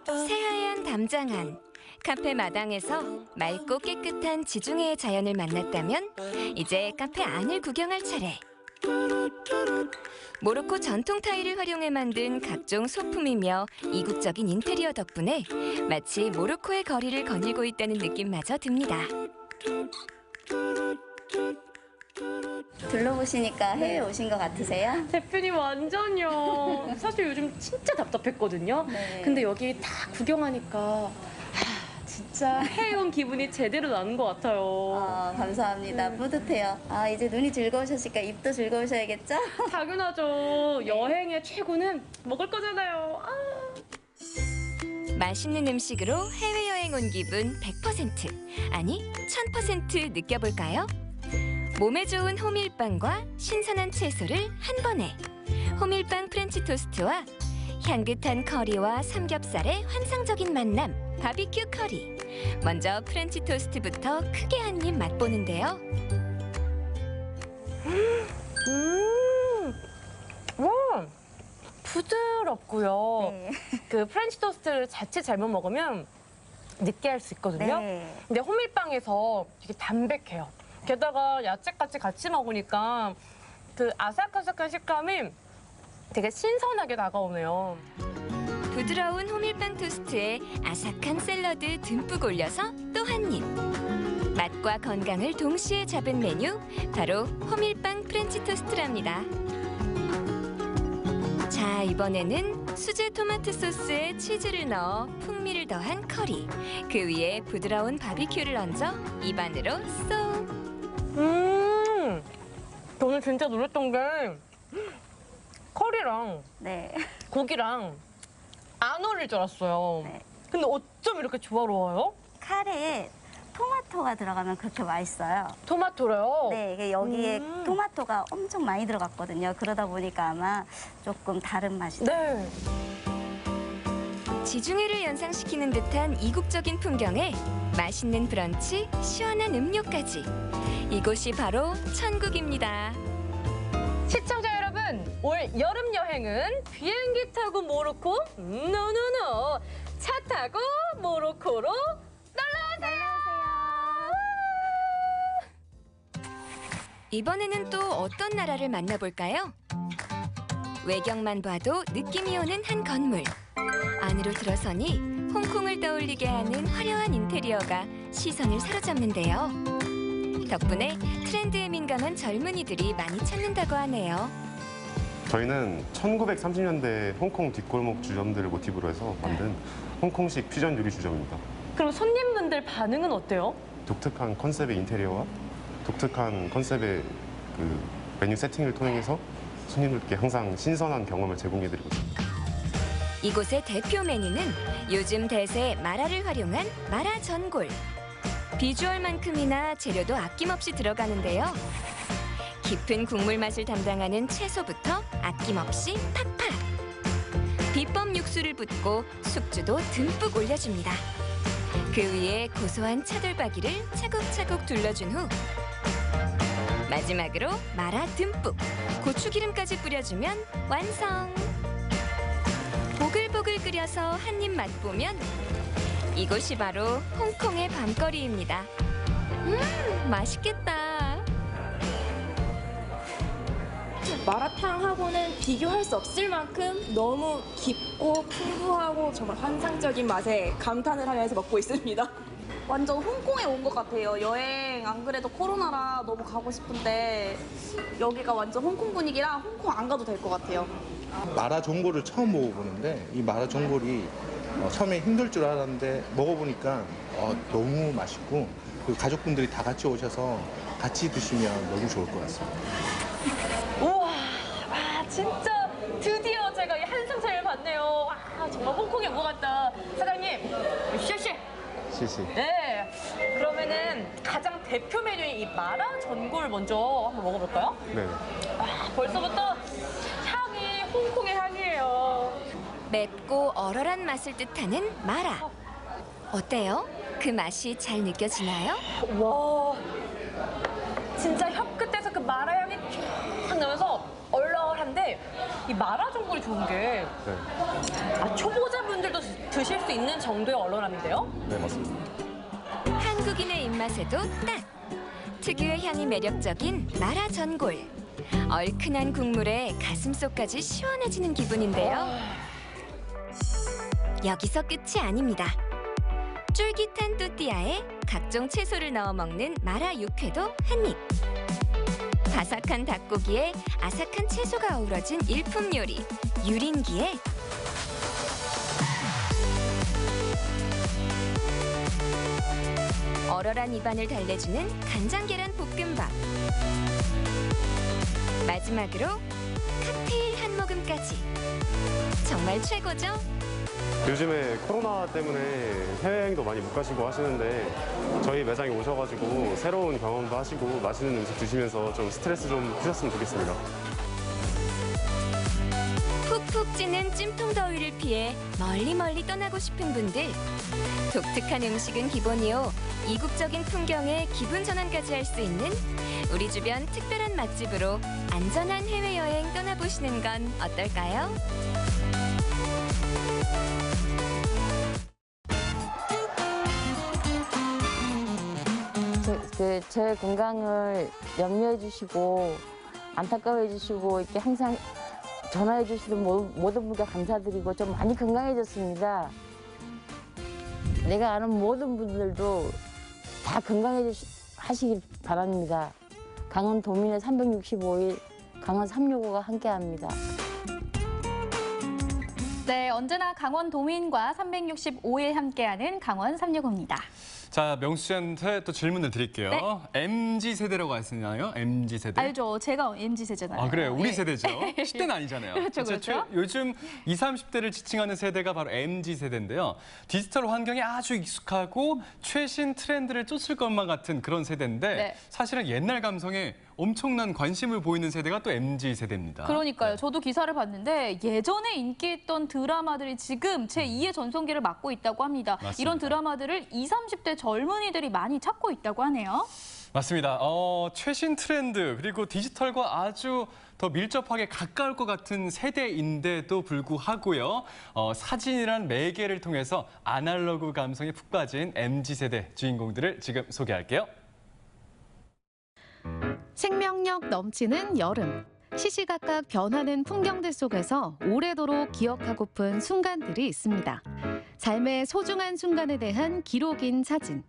S17: 새하얀 담장 안. 카페 마당에서 맑고 깨끗한 지중해의 자연을 만났다면 이제 카페 안을 구경할 차례. 모로코 전통 타일을 활용해 만든 각종 소품이며 이국적인 인테리어 덕분에 마치 모로코의 거리를 거닐고 있다는 느낌마저 듭니다.
S18: 둘러보시니까 해외 오신 것 같으세요?
S16: 대표님 완전요. 사실 요즘 진짜 답답했거든요.
S18: 네.
S16: 근데 여기 다 구경하니까 진짜 해외 온 기분이 제대로 나는 것 같아요.
S18: 감사합니다. 뿌듯해요. 이제 눈이 즐거우셨으니까 입도 즐거우셔야겠죠?
S16: 당연하죠. 여행의 최고는 먹을 거잖아요.
S17: 맛있는 음식으로 해외여행 온 기분 100%, 아니 1000% 느껴볼까요? 몸에 좋은 호밀빵과 신선한 채소를 한 번에. 호밀빵 프렌치 토스트와 향긋한 커리와 삼겹살의 환상적인 만남, 바비큐 커리. 먼저 프렌치 토스트부터 크게 한 입 맛보는데요.
S16: 와, 부드럽고요.
S18: 네.
S16: 그 프렌치 토스트를 자칫 잘못 먹으면 느끼할 수 있거든요.
S18: 네.
S16: 근데 호밀빵에서 되게 담백해요. 게다가 야채까지 같이 먹으니까 그 아삭아삭한 식감이 되게 신선하게 다가오네요.
S17: 부드러운 호밀빵 토스트에 아삭한 샐러드 듬뿍 올려서 또 한 입. 맛과 건강을 동시에 잡은 메뉴, 바로 호밀빵 프렌치 토스트랍니다. 자, 이번에는 수제 토마토 소스에 치즈를 넣어 풍미를 더한 커리. 그 위에 부드러운 바비큐를 얹어 입안으로 쏙.
S16: 저는 진짜 놀랐던 게 커리랑
S18: 네.
S16: 고기랑 안 어울릴 줄 알았어요.
S18: 네.
S16: 근데 어쩜 이렇게 조화로워요?
S18: 카레에 토마토가 들어가면 그렇게 맛있어요.
S16: 토마토로요?
S18: 네, 이게 여기에 토마토가 엄청 많이 들어갔거든요. 그러다 보니까 아마 조금 다른 맛이 나요.
S16: 네.
S17: 지중해를 연상시키는 듯한 이국적인 풍경에 맛있는 브런치, 시원한 음료까지. 이곳이 바로 천국입니다.
S16: 시청자 여러분, 올 여름 여행은 비행기 타고 모로코? 노노노! 차 타고 모로코로 놀러오세요!
S17: 이번에는 또 어떤 나라를 만나볼까요? 외경만 봐도 느낌이 오는 한 건물. 안으로 들어서니 홍콩을 떠올리게 하는 화려한 인테리어가 시선을 사로잡는데요. 덕분에 트렌드에 민감한 젊은이들이 많이 찾는다고 하네요.
S19: 저희는 1930년대 홍콩 뒷골목 주점들을 모티브로 해서 만든 홍콩식 퓨전 요리 주점입니다.
S16: 그럼 손님분들 반응은 어때요?
S19: 독특한 컨셉의 인테리어와 독특한 컨셉의 그 메뉴 세팅을 통해서 손님들께 항상 신선한 경험을 제공해드리고 있습니다.
S17: 이곳의 대표 메뉴는 요즘 대세 마라를 활용한 마라 전골. 비주얼만큼이나 재료도 아낌없이 들어가는데요. 깊은 국물 맛을 담당하는 채소부터 아낌없이 팍팍. 비법 육수를 붓고 숙주도 듬뿍 올려줍니다. 그 위에 고소한 차돌박이를 차곡차곡 둘러준 후 마지막으로 마라 듬뿍, 고추기름까지 뿌려주면 완성! 보글보글 끓여서 한 입 맛보면 이곳이 바로 홍콩의 밤거리입니다. 맛있겠다.
S20: 마라탕하고는 비교할 수 없을 만큼 너무 깊고 풍부하고 정말 환상적인 맛에 감탄을 하면서 먹고 있습니다. 완전 홍콩에 온 것 같아요. 여행 안 그래도 코로나라 너무 가고 싶은데 여기가 완전 홍콩 분위기라 홍콩 안 가도 될 것 같아요.
S21: 마라 전골을 처음 먹어보는데 이 마라 전골이 처음에 힘들 줄 알았는데 먹어보니까 너무 맛있고 그리고 가족분들이 다 같이 오셔서 같이 드시면 너무 좋을 것 같습니다.
S16: 우와, 와, 진짜 드디어 제가 이 한상차를 봤네요. 와, 정말 홍콩에 온 것 같다. 사장님, 쉐쉐.
S19: 시시.
S16: 네, 그러면은 가장 대표 메뉴인 이 마라 전골 먼저 한번 먹어볼까요?
S19: 네.
S16: 와, 벌써부터 향이 홍콩의 향이에요.
S17: 맵고 얼얼한 맛을 뜻하는 마라. 어때요? 그 맛이 잘 느껴지나요?
S16: 와, 진짜 혀끝에서 그 마라 향이 쫙 나면서 얼얼한데 이 마라 전골이 좋은 게 초보자분들도 드실 수 있는 정도의 얼얼함인데요?
S19: 네, 맞습니다.
S17: 한국인의 입맛에도 딱! 특유의 향이 매력적인 마라 전골. 얼큰한 국물에 가슴속까지 시원해지는 기분인데요. 여기서 끝이 아닙니다. 쫄깃한 또띠아에 각종 채소를 넣어 먹는 마라 육회도 한 입. 바삭한 닭고기에 아삭한 채소가 어우러진 일품 요리, 유린기에 얼얼한 입안을 달래주는 간장계란 볶음밥. 마지막으로 칵테일 한 모금까지. 정말 최고죠?
S19: 요즘에 코로나 때문에 해외여행도 많이 못 가시고 하시는데 저희 매장에 오셔가지고 새로운 경험도 하시고 맛있는 음식 드시면서 좀 스트레스 좀 푸셨으면 좋겠습니다.
S17: 푹푹 찌는 찜통 더위를 피해 멀리 떠나고 싶은 분들. 독특한 음식은 기본이요. 이국적인 풍경에 기분 전환까지 할 수 있는 우리 주변 특별한 맛집으로 안전한 해외여행 떠나보시는 건 어떨까요?
S10: 제 건강을 염려해 주시고 안타까워해 주시고 이렇게 항상 전화해 주시는 모든 분께 감사드리고 좀 많이 건강해졌습니다. 내가 아는 모든 분들도 다 건강하시길 바랍니다. 강원 도민의 365일 강원 365가 함께합니다.
S3: 네, 언제나 강원 도민과 365일 함께하는 강원 365입니다.
S2: 자, 명수 씨한테 또 질문을 드릴게요.
S3: 네.
S2: MZ세대라고 하시나요? MZ세대?
S3: 알죠. 제가 MZ세대잖아요.
S2: 아, 그래요? 우리
S3: 네.
S2: 세대죠. 10대는 아니잖아요.
S3: 그렇죠.
S2: 요즘 20, 30대를 지칭하는 세대가 바로 MZ세대인데요. 디지털 환경에 아주 익숙하고 최신 트렌드를 쫓을 것만 같은 그런 세대인데
S3: 네.
S2: 사실은 옛날 감성에 엄청난 관심을 보이는 세대가 또 MZ세대입니다.
S3: 그러니까요. 저도 기사를 봤는데 예전에 인기있던 드라마들이 지금 제2의 전성기를 맞고 있다고 합니다.
S2: 맞습니다.
S3: 이런 드라마들을 20, 30대 젊은이들이 많이 찾고 있다고 하네요.
S2: 맞습니다. 최신 트렌드 그리고 디지털과 아주 더 밀접하게 가까울 것 같은 세대인데도 불구하고요. 사진이란 매개를 통해서 아날로그 감성에 푹 빠진 MZ세대 주인공들을 지금 소개할게요.
S1: 생명력 넘치는 여름. 시시각각 변하는 풍경들 속에서 오래도록 기억하고픈 순간들이 있습니다. 삶의 소중한 순간에 대한 기록인 사진.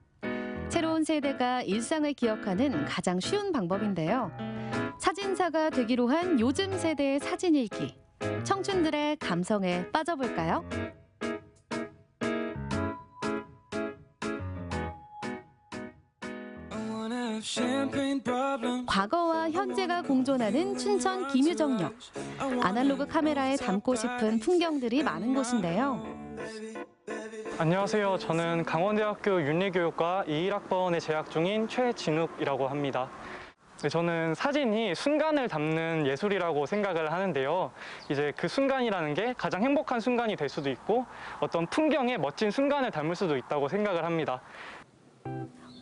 S1: 새로운 세대가 일상을 기억하는 가장 쉬운 방법인데요. 사진사가 되기로 한 요즘 세대의 사진일기. 청춘들의 감성에 빠져볼까요? 과거와 현재가 공존하는 춘천 김유정역. 아날로그 카메라에 담고 싶은 풍경들이 많은 곳인데요.
S22: 안녕하세요. 저는 강원대학교 윤리교육과 21학번에 재학 중인 최진욱이라고 합니다. 저는 사진이 순간을 담는 예술이라고 생각을 하는데요. 이제 그 순간이라는 게 가장 행복한 순간이 될 수도 있고 어떤 풍경의 멋진 순간을 담을 수도 있다고 생각을 합니다.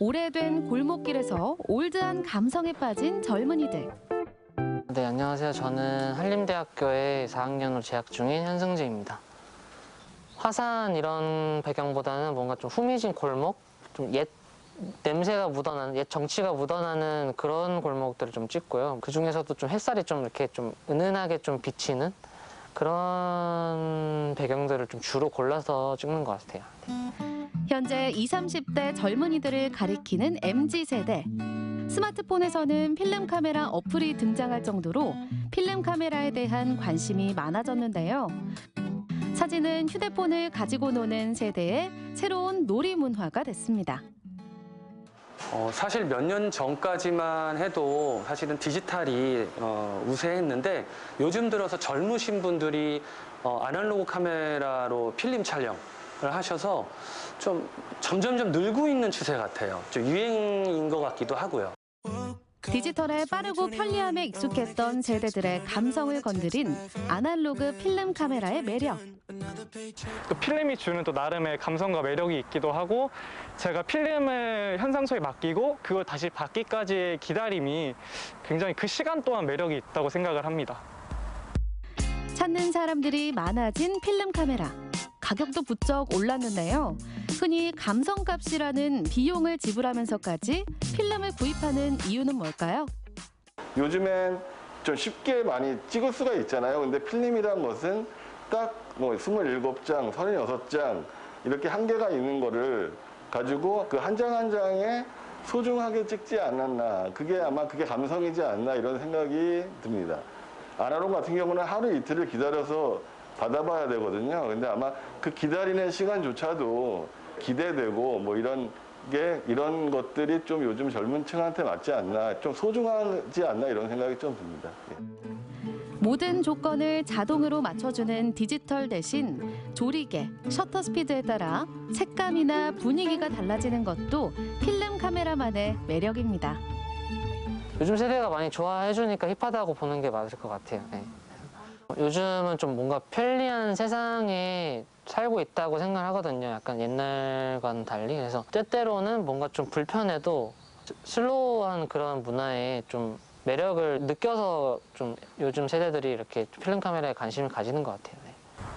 S1: 오래된 골목길에서 올드한 감성에 빠진 젊은이들.
S23: 네, 안녕하세요. 저는 한림대학교에 4학년으로 재학 중인 현승재입니다. 화산 이런 배경보다는 뭔가 좀 후미진 골목, 좀 옛 냄새가 묻어나는, 옛 정취가 묻어나는 그런 골목들을 좀 찍고요. 그 중에서도 좀 햇살이 좀 이렇게 좀 은은하게 좀 비치는 그런 배경들을 좀 주로 골라서 찍는 것 같아요.
S1: 현재 20, 30대 젊은이들을 가리키는 MZ세대. 스마트폰에서는 필름 카메라 어플이 등장할 정도로 필름 카메라에 대한 관심이 많아졌는데요. 사진은 휴대폰을 가지고 노는 세대의 새로운 놀이 문화가 됐습니다.
S24: 사실 몇 년 전까지만 해도 사실은 디지털이 우세했는데 요즘 들어서 젊으신 분들이 아날로그 카메라로 필름 촬영을 하셔서 좀 점점점 늘고 있는 추세 같아요. 좀 유행인 것 같기도 하고요.
S1: 디지털의 빠르고 편리함에 익숙했던 세대들의 감성을 건드린 아날로그 필름 카메라의 매력.
S22: 또 필름이 주는 또 나름의 감성과 매력이 있기도 하고 제가 필름을 현상소에 맡기고 그걸 다시 받기까지의 기다림이 굉장히 그 시간 동안 매력이 있다고 생각을 합니다.
S1: 찾는 사람들이 많아진 필름 카메라. 가격도 부쩍 올랐는데요. 흔히 감성값이라는 비용을 지불하면서까지 필름을 구입하는 이유는 뭘까요?
S25: 요즘엔 좀 쉽게 많이 찍을 수가 있잖아요. 근데 필름이란 것은 딱 뭐 27장, 36장 이렇게 한계가 있는 거를 가지고 그 한 장 한 장에 소중하게 찍지 않았나. 그게 아마 그게 감성이지 않나 이런 생각이 듭니다. 아날로그 같은 경우는 하루 이틀을 기다려서 받아봐야 되거든요. 근데 아마 그 기다리는 시간조차도 기대되고 뭐 이런 것들이 좀 요즘 젊은 층한테 맞지 않나, 좀 소중하지 않나 이런 생각이 좀 듭니다.
S1: 모든 조건을 자동으로 맞춰주는 디지털 대신 조리개, 셔터 스피드에 따라 색감이나 분위기가 달라지는 것도 필름 카메라만의 매력입니다.
S23: 요즘 세대가 많이 좋아해주니까 힙하다고 보는 게 맞을 것 같아요. 네. 요즘은 좀 뭔가 편리한 세상에 살고 있다고 생각하거든요. 약간 옛날과는 달리. 그래서 때때로는 뭔가 좀 불편해도 슬로우한 그런 문화에 좀 매력을 느껴서 좀 요즘 세대들이 이렇게 필름 카메라에 관심을 가지는 것 같아요. 네.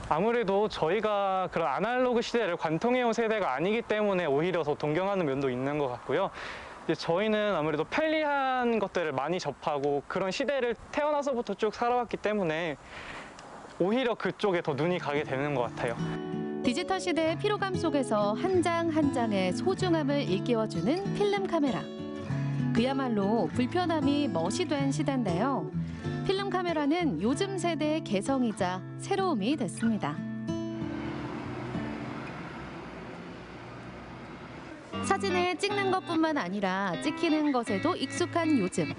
S22: 아무래도 저희가 그런 아날로그 시대를 관통해온 세대가 아니기 때문에 오히려 더 동경하는 면도 있는 것 같고요. 이제 저희는 아무래도 편리한 것들을 많이 접하고 그런 시대를 태어나서부터 쭉 살아왔기 때문에 오히려 그쪽에 더 눈이 가게 되는 것 같아요.
S1: 디지털 시대의 피로감 속에서 한 장 한 장의 소중함을 일깨워주는 필름 카메라. 그야말로 불편함이 멋이 된 시대인데요. 필름 카메라는 요즘 세대의 개성이자 새로움이 됐습니다. 사진을 찍는 것뿐만 아니라 찍히는 것에도 익숙한 요즘.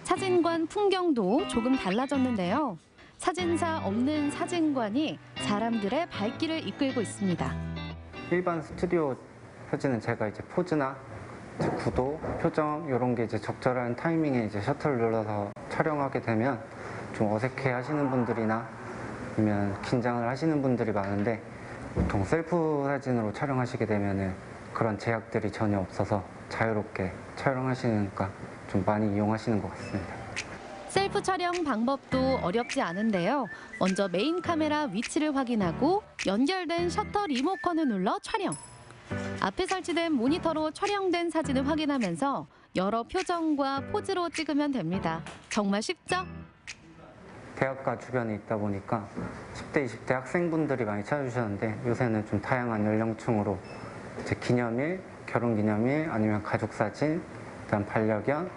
S1: 사진관 풍경도 조금 달라졌는데요. 사진사 없는 사진관이 사람들의 발길을 이끌고 있습니다.
S4: 일반 스튜디오 사진은 제가 이제 포즈나 구도, 표정 이런 게 이제 적절한 타이밍에 이제 셔터를 눌러서 촬영하게 되면 좀 어색해 하시는 분들이나 아니면 긴장을 하시는 분들이 많은데 보통 셀프 사진으로 촬영하시게 되면은 그런 제약들이 전혀 없어서 자유롭게 촬영하시니까 좀 많이 이용하시는 것 같습니다.
S1: 셀프 촬영 방법도 어렵지 않은데요. 먼저 메인 카메라 위치를 확인하고 연결된 셔터 리모컨을 눌러 촬영. 앞에 설치된 모니터로 촬영된 사진을 확인하면서 여러 표정과 포즈로 찍으면 됩니다. 정말 쉽죠?
S4: 대학가 주변에 있다 보니까 10대, 20대 학생분들이 많이 찾아주셨는데 요새는 좀 다양한 연령층으로 이제 기념일, 결혼기념일, 아니면 가족사진, 그다음 반려견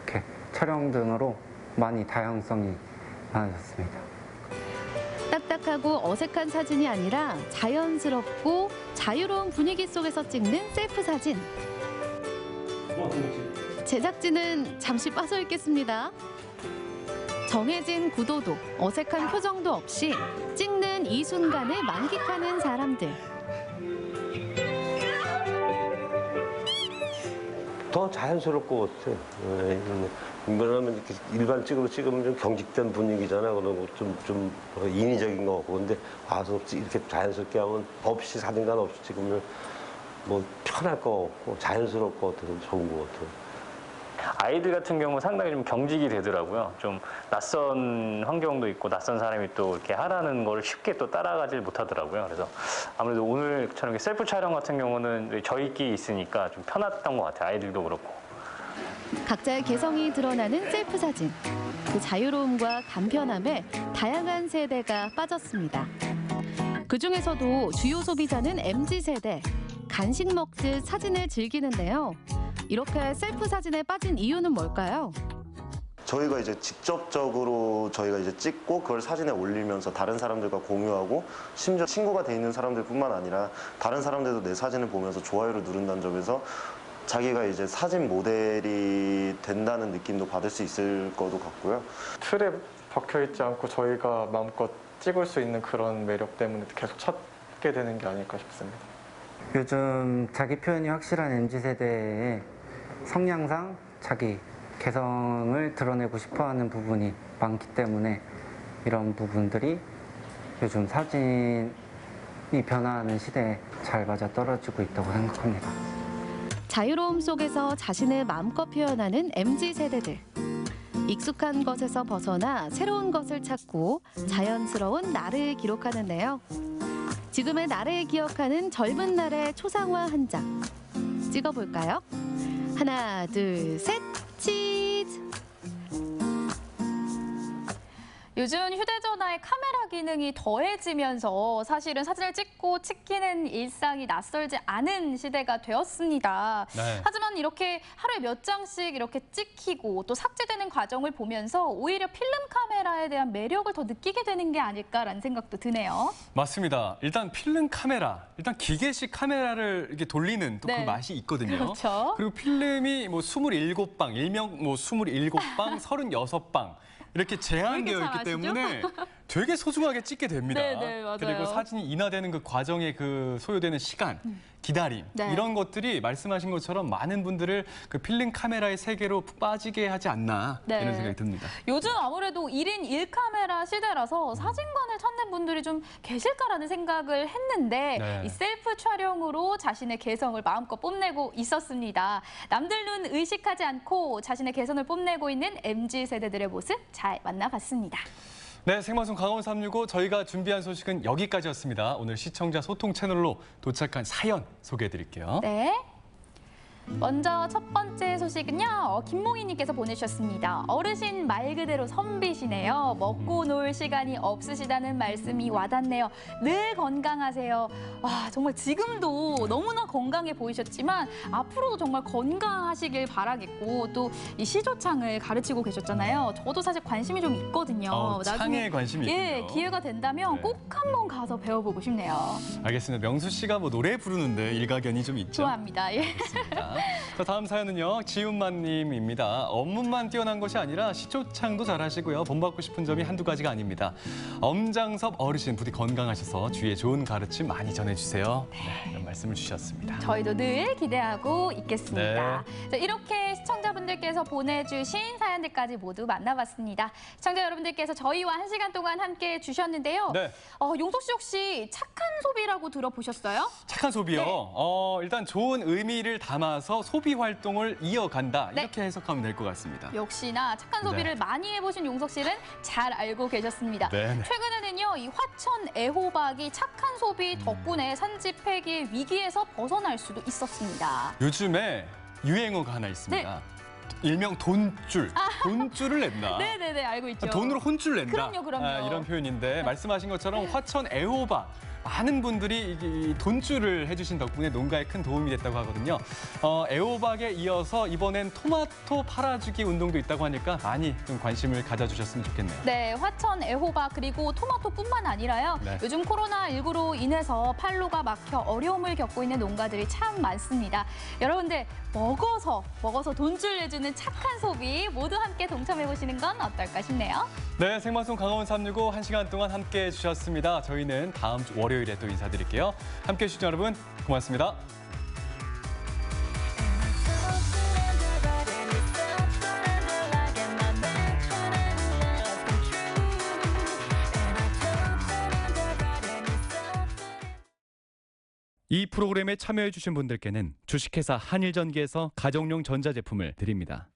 S4: 이렇게 촬영 등으로 많이 다양성이 많아졌습니다.
S1: 딱딱하고 어색한 사진이 아니라 자연스럽고 자유로운 분위기 속에서 찍는 셀프 사진. 제작진은 잠시 빠져 있겠습니다. 정해진 구도도 어색한 표정도 없이 찍는 이 순간을 만끽하는 사람들.
S5: 더 자연스러울 것 같아. 왜냐하면 이렇게 일반 찍으로 찍으면 좀 경직된 분위기잖아. 그리고 좀 인위적인 것 같고. 근데 와서 이렇게 자연스럽게 하면 없이 사진관 없이 찍으면 뭐 편할 것 같고 자연스러울 것 같아서 좋은 것 같아요.
S6: 아이들 같은 경우 상당히 좀 경직이 되더라고요. 좀 낯선 환경도 있고 낯선 사람이 또 이렇게 하라는 걸 쉽게 또 따라가질 못하더라고요. 그래서 아무래도 오늘처럼 셀프 촬영 같은 경우는 저희끼리 있으니까 좀 편했던 것 같아요. 아이들도 그렇고.
S1: 각자의 개성이 드러나는 셀프 사진. 그 자유로움과 간편함에 다양한 세대가 빠졌습니다. 그중에서도 주요 소비자는 MZ세대. 간식 먹듯 사진을 즐기는데요. 이렇게 셀프 사진에 빠진 이유는 뭘까요?
S7: 저희가 이제 직접적으로 저희가 이제 찍고 그걸 사진에 올리면서 다른 사람들과 공유하고 심지어 친구가 돼 있는 사람들뿐만 아니라 다른 사람들도 내 사진을 보면서 좋아요를 누른다는 점에서 자기가 이제 사진 모델이 된다는 느낌도 받을 수 있을 것도 같고요.
S22: 틀에 박혀 있지 않고 저희가 마음껏 찍을 수 있는 그런 매력 때문에 계속 찾게 되는 게 아닐까 싶습니다.
S4: 요즘 자기 표현이 확실한 MZ세대의 성향상 자기 개성을 드러내고 싶어하는 부분이 많기 때문에 이런 부분들이 요즘 사진이 변화하는 시대에 잘 맞아떨어지고 있다고 생각합니다.
S1: 자유로움 속에서 자신을 마음껏 표현하는 MZ세대들. 익숙한 것에서 벗어나 새로운 것을 찾고 자연스러운 나를 기록하는데요. 지금의 나를 기억하는 젊은 날의 초상화 한 장. 찍어볼까요? 하나, 둘, 셋, 치즈!
S3: 요즘 휴대전화의 카메라 기능이 더해지면서 사실은 사진을 찍고 찍히는 일상이 낯설지 않은 시대가 되었습니다.
S2: 네.
S3: 하지만 이렇게 하루에 몇 장씩 이렇게 찍히고 또 삭제되는 과정을 보면서 오히려 필름 카메라에 대한 매력을 더 느끼게 되는 게 아닐까라는 생각도 드네요.
S2: 맞습니다. 일단 필름 카메라, 일단 기계식 카메라를 이렇게 돌리는 또 그
S3: 네.
S2: 맛이 있거든요.
S3: 그렇죠.
S2: 그리고 필름이 뭐 27방, 일명 뭐 27방, 36방. 이렇게 제한되어
S3: 왜 이렇게
S2: 있기
S3: 잘 아시죠?
S2: 때문에 되게 소중하게 찍게 됩니다.
S3: 네, 맞아요.
S2: 그리고 사진이 인화되는 그 과정에 그 소요되는 시간, 기다림
S3: 네.
S2: 이런 것들이 말씀하신 것처럼 많은 분들을 그 필름 카메라의 세계로 푹 빠지게 하지 않나
S3: 네.
S2: 이런 생각이 듭니다.
S3: 요즘 아무래도 1인 1카메라 시대라서 사진관을 찾는 분들이 좀 계실까라는 생각을 했는데
S2: 네.
S3: 이 셀프 촬영으로 자신의 개성을 마음껏 뽐내고 있었습니다. 남들 눈 의식하지 않고 자신의 개성을 뽐내고 있는 MZ세대들의 모습 잘 만나봤습니다.
S2: 네, 생방송 강원 365 저희가 준비한 소식은 여기까지였습니다. 오늘 시청자 소통 채널로 도착한 사연 소개해드릴게요.
S3: 네. 먼저 첫 번째 소식은요. 김몽희님께서 보내주셨습니다. 어르신 말 그대로 선비시네요. 먹고 놀 시간이 없으시다는 말씀이 와닿네요. 늘 건강하세요. 와, 정말 지금도 너무나 건강해 보이셨지만 앞으로도 정말 건강하시길 바라겠고 또 이 시조창을 가르치고 계셨잖아요. 저도 사실 관심이 좀 있거든요.
S2: 창에 관심이
S3: 예,
S2: 있군요.
S3: 기회가 된다면
S2: 네.
S3: 꼭 한번 가서 배워보고 싶네요.
S2: 알겠습니다. 명수 씨가 뭐 노래 부르는데 일가견이 좀 있죠?
S3: 좋아합니다. 예.
S2: 자, 다음 사연은요. 지훈만님입니다. 업무만 뛰어난 것이 아니라 시조창도 잘하시고요. 본받고 싶은 점이 한두 가지가 아닙니다. 엄장섭 어르신 부디 건강하셔서 주위에 좋은 가르침 많이 전해주세요. 네, 이런 말씀을 주셨습니다.
S3: 저희도 늘 기대하고 있겠습니다.
S2: 네.
S3: 자, 이렇게 시청자분들께서 보내주신 사연들까지 모두 만나봤습니다. 시청자 여러분들께서 저희와 1시간 동안 함께해 주셨는데요.
S2: 네.
S3: 용석 씨 혹시 착한 소비라고 들어보셨어요?
S2: 착한 소비요?
S3: 네.
S2: 일단 좋은 의미를 담아서 소비 활동을 이어간다.
S3: 네.
S2: 이렇게 해석하면 될 것 같습니다.
S3: 역시나 착한 소비를
S2: 네.
S3: 많이 해보신 용석 씨는 잘 알고 계셨습니다.
S2: 네네.
S3: 최근에는요, 이 화천 애호박이 착한 소비 덕분에 산지 폐기의 위기에서 벗어날 수도 있었습니다.
S2: 요즘에 유행어가 하나 있습니다. 일명 돈줄. 돈줄을 낸다.
S3: 네네네, 알고 있죠.
S2: 돈으로 혼줄 낸다.
S3: 그럼요.
S2: 이런 표현인데 말씀하신 것처럼 화천 애호박. 많은 분들이 이 돈줄을 해주신 덕분에 농가에 큰 도움이 됐다고 하거든요. 애호박에 이어서 이번엔 토마토 팔아주기 운동도 있다고 하니까 많이 좀 관심을 가져주셨으면 좋겠네요.
S3: 네, 화천 애호박 그리고 토마토뿐만 아니라요.
S2: 네.
S3: 요즘 코로나19로 인해서 판로가 막혀 어려움을 겪고 있는 농가들이 참 많습니다. 여러분들 먹어서 돈줄 내주는 착한 소비 모두 함께 동참해보시는 건 어떨까 싶네요.
S2: 네, 생방송 강원 365 1시간 동안 함께해 주셨습니다. 저희는 다음 주 월요일에 또 인사드릴게요. 함께해 주신 여러분 고맙습니다. 이 프로그램에 참여해 주신 분들께는 주식회사 한일전기에서 가정용 전자제품을 드립니다.